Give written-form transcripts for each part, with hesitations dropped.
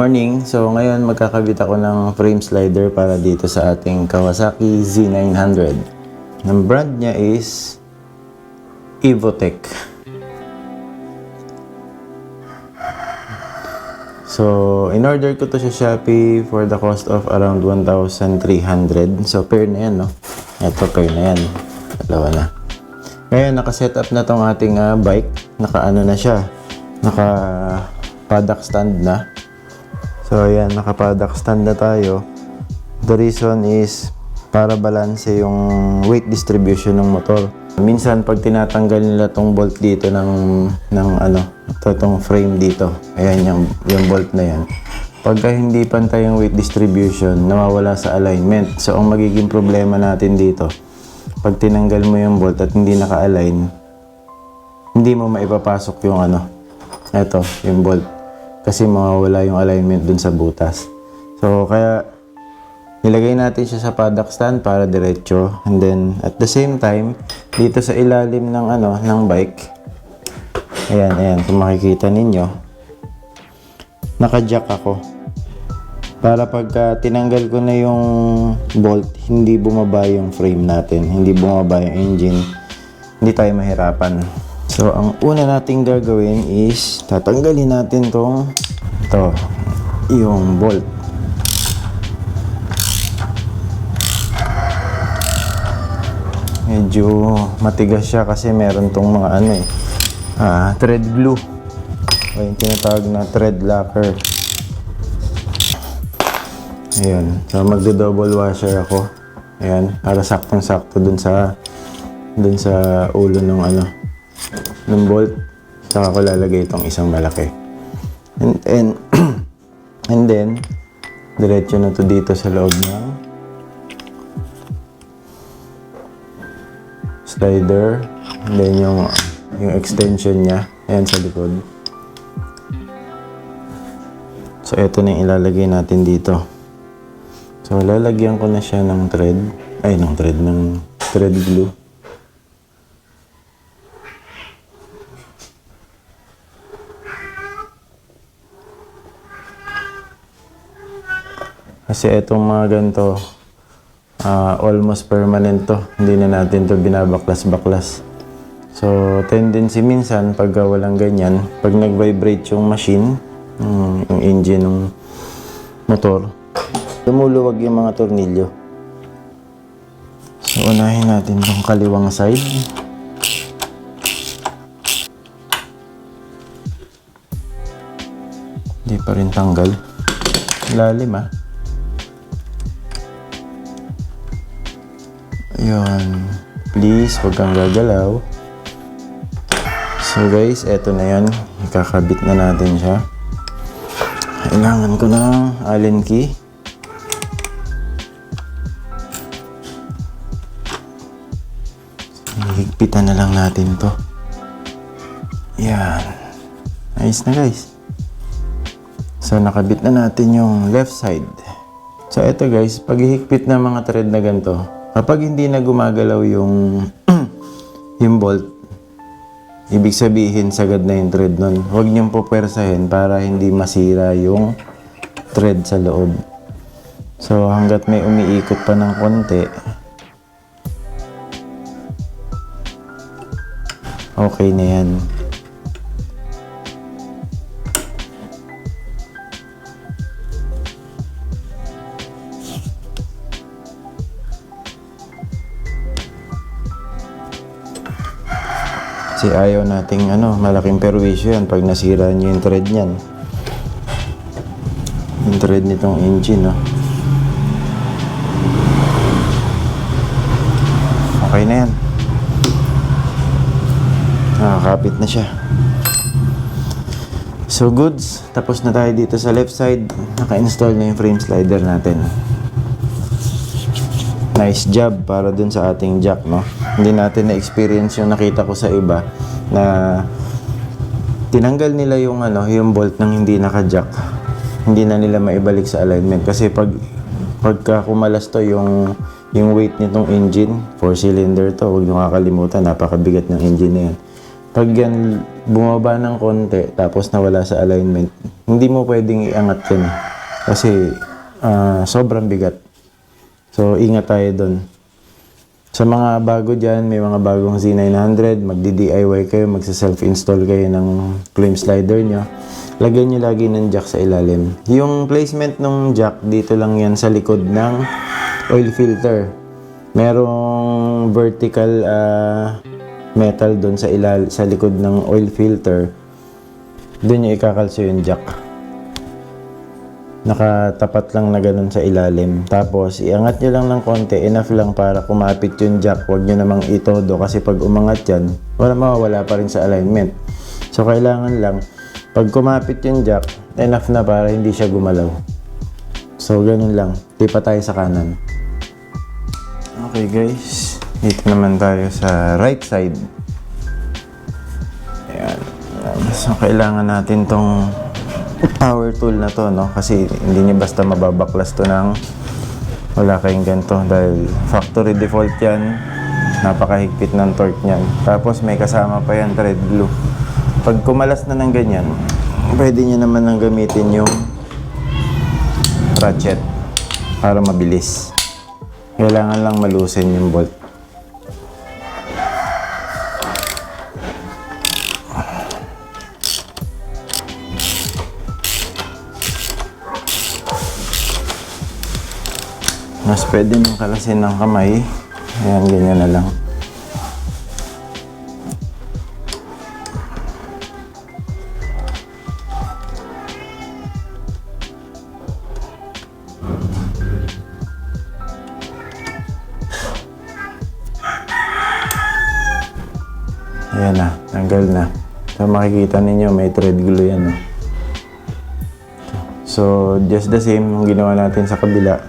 Morning! So ngayon magkakabit ako ng frame slider para dito sa ating Kawasaki Z900. Ang brand niya is Evotech. So in order ko to sa Shopee for the cost of around 1,300. So pair na yan, no? Ito pair na yan. Dalawa na. Ngayon nakaset up na tong ating bike. Naka-ano na siya. Naka-paddock stand na. So ayan, naka-paddock stand na tayo. The reason is para balance yung weight distribution ng motor. Minsan pag tinatanggal nila tong bolt dito tong frame dito. Ayan yung bolt na yan. Pagka hindi pantay yung weight distribution, nawawala sa alignment. So ang magiging problema natin dito, pag tinanggal mo yung bolt at hindi naka-align, hindi mo maipapasok yung yung bolt. Kasi mawawala yung alignment dun sa butas. So, kaya nilagay natin siya sa paddock stand para diretso. And then, at the same time, dito sa ilalim ng bike, ayan, kung makikita ninyo, naka-jack ako. Para pagka tinanggal ko na yung bolt, hindi bumaba yung frame natin, hindi bumaba yung engine, hindi tayo mahirapan. So, ang una nating gagawin is tatanggalin natin yung bolt. Medyo matigas siya kasi meron tong mga thread glue. O yung tinatawag na thread locker. Ayan. So, magdo-double washer ako. Ayan. Para saktong-sakto dun sa ulo ng bolt. Saka ko lalagay itong isang malaki. And then diretso na to dito sa loob ng slider. And then yung extension niya. Ayan sa likod. So ito na yung ilalagay natin dito. So lalagyan ko na siya ng thread glue. Kasi itong mga ganito, almost permanent to. Hindi na natin to binabaklas-baklas. So, tendency minsan, pag walang ganyan, pag nag-vibrate yung machine, yung engine ng motor, lumuluwag yung mga tornilyo. So, unahin natin tong kaliwang side. Hindi pa rin tanggal. Lalim Ayun. Please, huwag kang gagalaw. So guys, eto na yan. Ikakabit na natin siya. Kailangan ko ng Allen key. Higpitan na lang natin to. Yan. Nice na guys. So nakabit na natin yung left side. So eto guys, pag ihigpit na mga thread na ganito, kapag hindi na gumagalaw yung bolt, ibig sabihin sagad na yung thread nun. Huwag niyong pupersahin para hindi masira yung thread sa loob. So hanggat may umiikot pa ng konti, okay na yan. Kasi ayaw nating malaking perwisyo yan pag nasira nyo yung thread nyan. Yung thread nitong engine, Okay na yan. Nakakapit na siya. So goods, tapos na tayo dito sa left side. Naka-install na yung frame slider natin. Nice job para dun sa ating jack, Hindi natin na-experience yung nakita ko sa iba na tinanggal nila yung bolt ng hindi naka-jack. Hindi na nila maibalik sa alignment kasi pagka kumalas to yung weight nitong engine, 4-cylinder to, huwag niyo kakalimutan, napakabigat ng engine na yan. Pag yan bumaba ng konti tapos nawala sa alignment, hindi mo pwedeng iangat yan. Kasi sobrang bigat. So, ingat tayo doon. Sa mga bago dyan, may mga bagong Z900, magdi-DIY kayo, magsa-self-install kayo ng flame slider nyo. Lagyan nyo lagi ng jack sa ilalim. Yung placement ng jack, dito lang yan sa likod ng oil filter. Merong vertical metal doon sa likod ng oil filter. Doon nyo ikakalso yung jack. Nakatapat lang na ganun sa ilalim. Tapos, iangat nyo lang ng konti. Enough lang para kumapit yung jack. Huwag nyo namang itodo kasi pag umangat yan, mawawala pa rin sa alignment. So, kailangan lang, pag kumapit yung jack, enough na para hindi siya gumalaw. So, ganun lang. Tipa tayo sa kanan. Okay guys, dito naman tayo sa right side. Ayan. So, kailangan natin tong power tool na to, no? Kasi hindi niya basta mababaklas to ng wala kayong ganito dahil factory default yan. Napakahigpit ng torque niyan. Tapos may kasama pa yan thread glue. Pag kumalas na ng ganyan, pwede niyo naman nang gamitin yung ratchet para mabilis. Kailangan lang malusin yung bolt. Mas pwede nang kalasin ng kamay. Ayan, ganyan na lang. Ayan na, tanggal na. So makikita ninyo may thread glue yan. No? So just the same yung ginawa natin sa kabila.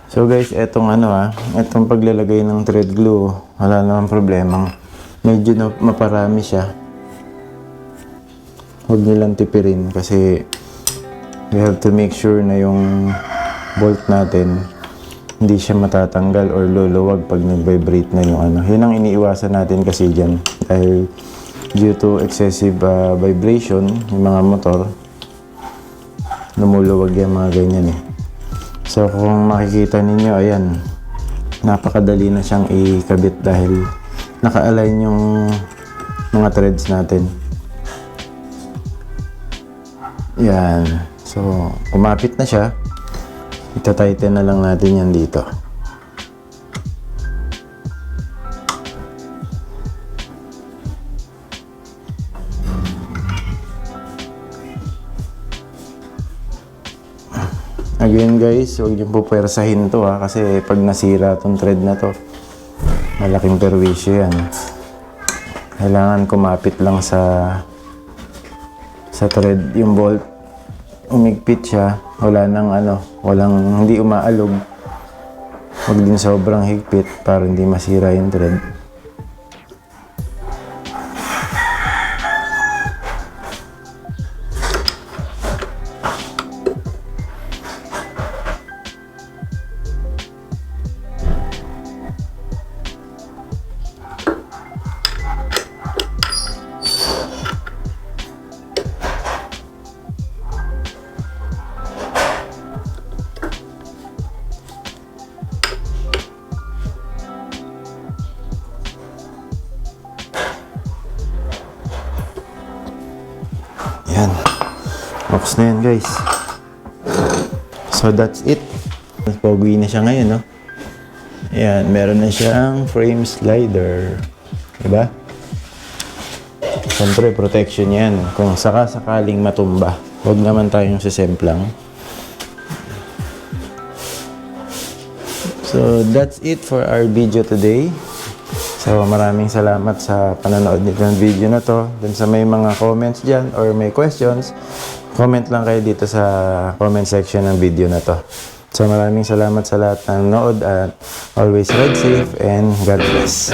So guys, etong etong paglalagay ng thread glue, wala namang problema. Medyo maparami siya. Huwag nyo lang tipirin kasi we have to make sure na yung bolt natin hindi siya matatanggal or luluwag pag nag-vibrate na yung Yun ang iniiwasan natin kasi dyan. Dahil due to excessive vibration, yung mga motor, lumuluwag yung mga ganyan eh. So kung makikita ninyo, ayan, napakadali na siyang ikabit dahil naka-align yung mga threads natin. Yan. So kumapit na siya. Ita-tighten na lang natin yan dito. Again guys, huwag niyong pupwersahin to kasi pag nasira tong thread na to, malaking perwisyo yan. Kailangan kumapit lang sa thread yung bolt. Umigpit siya, walang hindi umaalog. Huwag din sobrang higpit para hindi masira yung thread. Yan. Box na yan guys. So that's it. Pogi na siya ngayon, no? Ayan, meron na siyang frame slider. Diba? Siyempre, protection yan. Kung sakaling matumba, huwag naman tayong sisemplang. So, that's it for our video today. So, maraming salamat sa panonood nito ng video na to. Dun sa may mga comments dyan or may questions, comment lang kayo dito sa comment section ng video na to. So, maraming salamat sa lahat ng nanood at always ride safe and God bless.